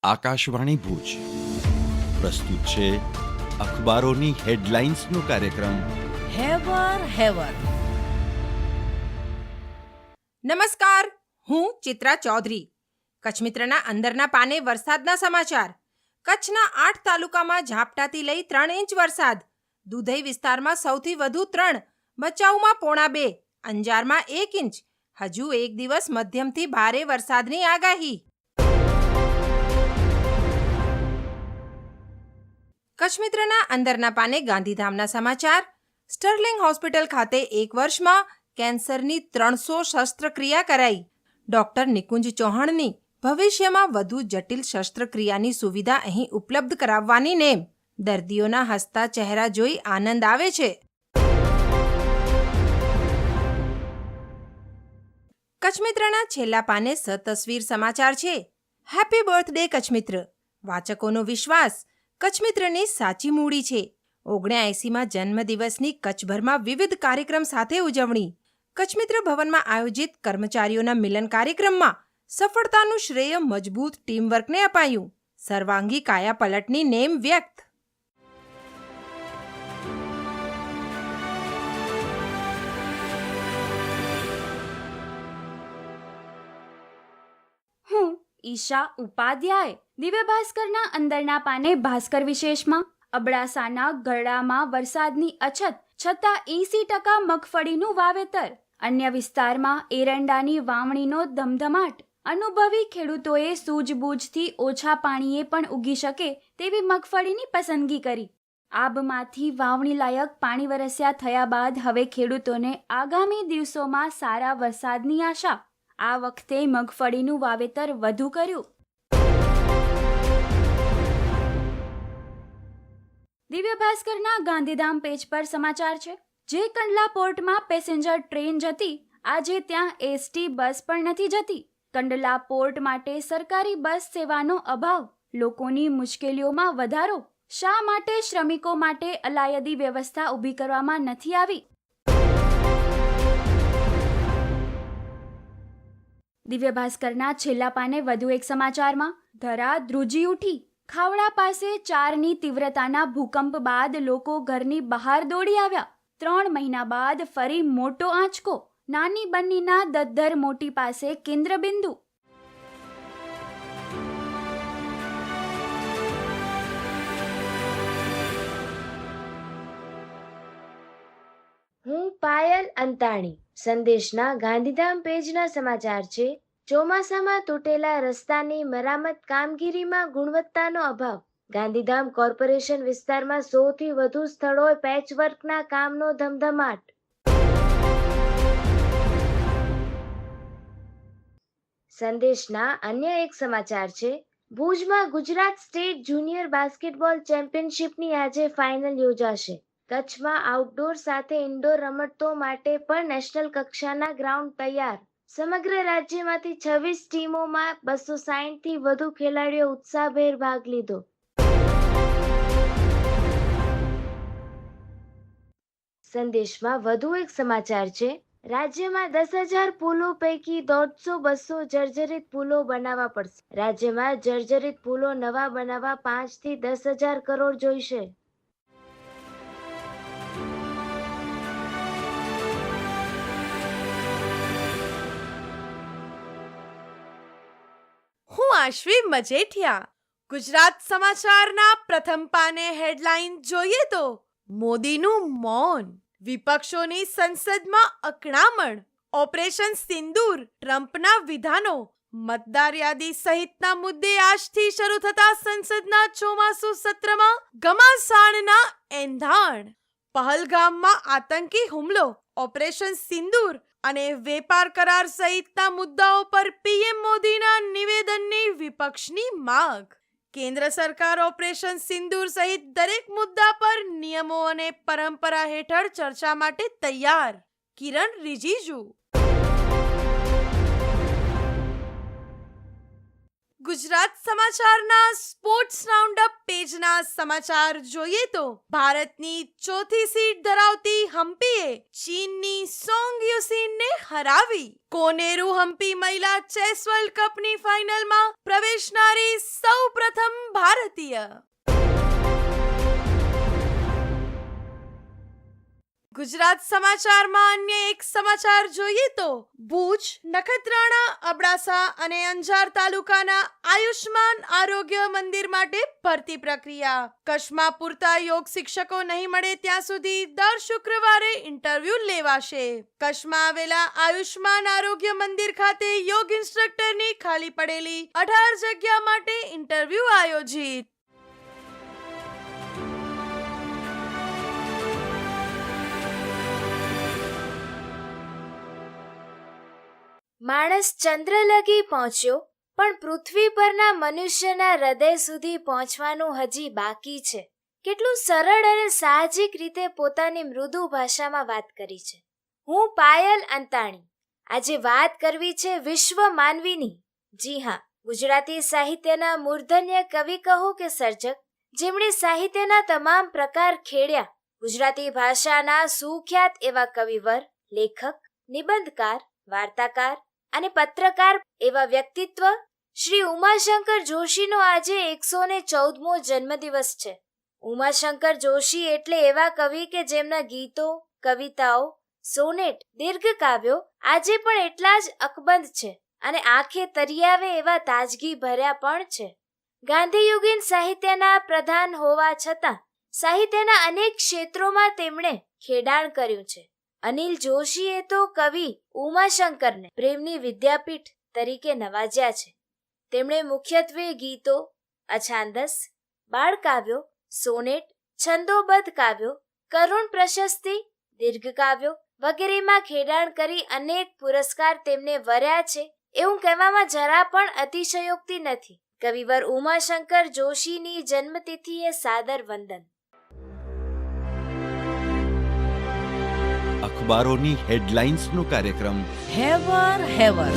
આકાશવાણી ભુજ પ્રસ્તુત છે અખબારોની હેડલાઇન્સનો કાર્યક્રમ હેવર. નમસ્કાર, હું ચિત્રા ચૌધરી. કચ્છ મિત્રના અંદરના પાને વરસાદના સમાચાર. કચ્છના 8 તાલુકામાં ઝાપટાથી લઈ 3 ઇંચ વરસાદ. દુધઈ વિસ્તારમાં સૌથી વધુ 3, ભચાઉમાં 1.5, અંજારમાં 1 ઇંચ. હજુ એક દિવસ મધ્યમથી ભારે વરસાદની આગાહી. કચ્છ મિત્રના અંદરના પાને ગાંધીધામના સમાચાર. સ્ટર્લિંગ હોસ્પિટલ ખાતે 1 વર્ષમાં કેન્સરની 300 શસ્ત્રક્રિયા કરાઈ. ડોક્ટર નિકુંજ ચૌહાણની ભવિષ્યમાં વધુ જટિલ શસ્ત્રક્રિયાની સુવિધા અહીં ઉપલબ્ધ કરાવવાની નેમ. દર્દીઓના હસતા ચહેરા જોઈ આનંદ આવે છે. કચ્છ મિત્રના છેલ્લા પાને સતસ્વીર સમાચાર છે. હેપી બર્થડે કચ્છ મિત્ર. વાચકોનો વિશ્વાસ કચ્છ મિત્રની સાચી મૂડી છે. 79માં જન્મદિવસની કચ્છભરમાં વિવિધ કાર્યક્રમ સાથે ઉજવણી. કચ્છ મિત્ર ભવનમાં આયોજિત કર્મચારીઓના મિલન કાર્યક્રમમાં સફળતાનું શ્રેય મજબૂત ટીમવર્કને અપાયું. સર્વાંગી કાયાપલટની નેમ વ્યક્ત. હું ઈશા ઉપાધ્યાય. દિવ્ય ભાસ્કરના અંદરના પાને ભાસ્કર વિશેષમાં અબડાસાના ગરડામાં વરસાદની અછત છતાં 80% મગફળીનું વાવેતર. અન્ય વિસ્તારમાં એરંડાની વાવણીનો ધમધમાટ. અનુભવી ખેડૂતોએ સૂઝબૂઝથી ઓછા પાણીએ પણ ઉગી શકે તેવી મગફળીની પસંદગી કરી. આબમાંથી વાવણી લાયક પાણી વરસ્યા થયા બાદ હવે ખેડૂતોને આગામી દિવસોમાં સારા વરસાદની આશા. આ વખતે મગફળીનું વાવેતર વધુ કર્યું. દિવ્ય ભાસ્કરના ગાંધીધામ પેજ પર સમાચાર છે. જે કંડલા પોર્ટમાં પેસેન્જર ટ્રેન જતી, આજે ત્યાં એસટી બસ પણ નથી જતી. કંડલા પોર્ટ માટે સરકારી બસ સેવાનો અભાવ. લોકોની મુશ્કેલીઓમાં વધારો. શા માટે શ્રમિકો માટે અલાયદી વ્યવસ્થા ઊભી કરવામાં નથી આવી? દિવ્ય ભાસ્કરના છેલ્લા પાને વધુ એક સમાચારમાં ધરા ધ્રુજી ઉઠી. ખાવડા પાસે 4ની તીવ્રતાના ભૂકંપ બાદ લોકો ઘરની બહાર દોડી આવ્યા. 3 મહિના બાદ ફરી મોટો આંચકો. નાની બન્નીના દદ્ધર મોટી પાસે કેન્દ્રબિંદુ. હું પાયલ અંતાણી. સંદેશના ગાંધીધામ પેજના સમાચાર છે. ચોમાસામાં તૂટેલા રસ્તાની મરામત કામગીરીમાં ગુણવત્તાનો અભાવ. ગાંધીધામ કોર્પોરેશન વિસ્તારમાં 100થી વધુ સ્થળોએ પેચવર્કના કામનો ધમધમાટ. સંદેશના અન્ય એક સમાચાર છે. ભુજમાં ગુજરાત સ્ટેટ જુનિયર બાસ્કેટબોલ ચેમ્પિયનશિપની આજે ફાઇનલ યોજાશે. કચ્છમાં આઉટડોર સાથે ઇન્ડોર રમતો માટે પણ નેશનલ કક્ષાના ગ્રાઉન્ડ તૈયાર. સમગ્ર રાજ્યમાંથી 26 ટીમોમાં 260થી વધુ ખેલાડીઓ ઉત્સાહભેર ભાગ લીધો. સંદેશમાં વધુ એક સમાચાર છે. રાજ્યમાં 10,000 પુલો પૈકી 150-200 જર્જરિત પુલો બનાવવા પડશે. રાજ્યમાં જર્જરિત પુલો નવા બનાવવા 5થી 10,000 કરોડ જોઈશે. હું આશ્વી મજેઠિયા. ગુજરાત સમાચારના પ્રથમ પાને હેડલાઇન જોઈએ તો મોદીનું મૌન. વિપક્ષોની સંસદમાં અકળામણ. ઓપરેશન સિંદૂર, ટ્રમ્પના વિધાનો, મતદાર યાદી સહિતના મુદ્દે આજથી શરૂ થતા સંસદના ચોમાસુ સત્રમાં ઘમાસાણના એંધાણ. પહલગામમાં આતંકી હુમલો, ઓપરેશન સિંદૂર અને વેપાર કરાર સહિતના મુદ્દાઓ પર પીએમ મોદીના નિવેદનની વિપક્ષની માંગ. કેન્દ્ર સરકાર ઓપરેશન સિંદૂર સહિત દરેક મુદ્દા પર નિયમો અને પરંપરા હેઠળ ચર્ચા માટે તૈયાર. કિરણ રિજિજુ. ગુજરાત સમાચારના સ્પોર્ટ્સ રાઉન્ડઅપ પેજના સમાચાર જોઈએ તો ભારતની ચોથી સીટ ધરાવતી હમ્પીએ ચીનની સોંગ યુસીનને હરાવી. કોનેરુ હમ્પી મહિલા ચેસ વર્લ્ડ કપની ફાઇનલમાં પ્રવેશનારી સૌ ભારતીય. ગુજરાત સમાચારમાં અન્ય એક સમાચાર જોઈએ તો ભુજ, નખત્રાણા, અબડાસા અને અંજાર તાલુકાના આયુષ્માન આરોગ્ય મંદિર માટે ભરતી પ્રક્રિયા. કચ્છમાં પૂરતા યોગ શિક્ષકો નહીં મળે ત્યાં સુધી દર શુક્રવારે ઇન્ટરવ્યુ લેવાશે. કચ્છમાં આવેલા આયુષ્માન આરોગ્ય મંદિર ખાતે યોગ ઇન્સ્ટ્રક્ટરની ખાલી પડેલી 18 જગ્યા માટે ઇન્ટરવ્યુ આયોજિત. માણસ ચંદ્ર લગી પહોંચ્યો, પણ પૃથ્વી પરના મનુષ્યના હૃદય સુધી પહોંચવાનું હજી બાકી છે. કેટલું સરળ અને સાહજિક રીતે પોતાની મૃદુ ભાષામાં વાત કરી છે. હું પાયલ અંતાણી. આજે વાત કરવી છે વિશ્વ માનવીની. જી હા, ગુજરાતી સાહિત્યના મૂર્ધન્ય કવિ કહો કે સર્જક, જેમણે સાહિત્યના તમામ પ્રકાર ખેડ્યા. ગુજરાતી ભાષાના સુખ્યાત એવા કવિવર, લેખક, નિબંધકાર, વાર્તાકાર અને પત્રકાર એવા વ્યક્તિત્વ શ્રી ઉમાશંકર જોશીનો આજે 114મો જન્મદિવસ છે. ઉમાશંકર જોશી એટલે એવા કવિ કે જેમના ગીતો, કવિતાઓ, સોનેટ, દીર્ઘકાવ્યો આજે પણ એટલા જ અકબંધ છે અને આંખે તરિયાવે એવા તાજગી ભર્યા પણ છે. ગાંધીયુગીન સાહિત્યના પ્રધાન હોવા છતાં સાહિત્યના અનેક ક્ષેત્રોમાં તેમણે ખેડાણ કર્યું છે. અનિલ જોશીએ તો કવિ ઉમાશંકરને પ્રેમની વિદ્યાપીઠ તરીકે નવાજ્યા છે. તેમણે મુખ્યત્વે ગીતો, અછાંદસ, બાળકાવ્યો, સોનેટ, છંદોબદ્ધ કાવ્યો, કરુણ પ્રશસ્તિ, દીર્ઘકાવ્યો વગેરેમાં ખેડાણ કરી અનેક પુરસ્કાર તેમને વર્યા છે એવું કહેવામાં જરા પણ અતિશયોક્તિ નથી. કવિવર ઉમાશંકર જોશીની જન્મતિથિએ સાદર વંદન. અખબારોની હેડલાઇન્સનો કાર્યક્રમ હેવર હેવર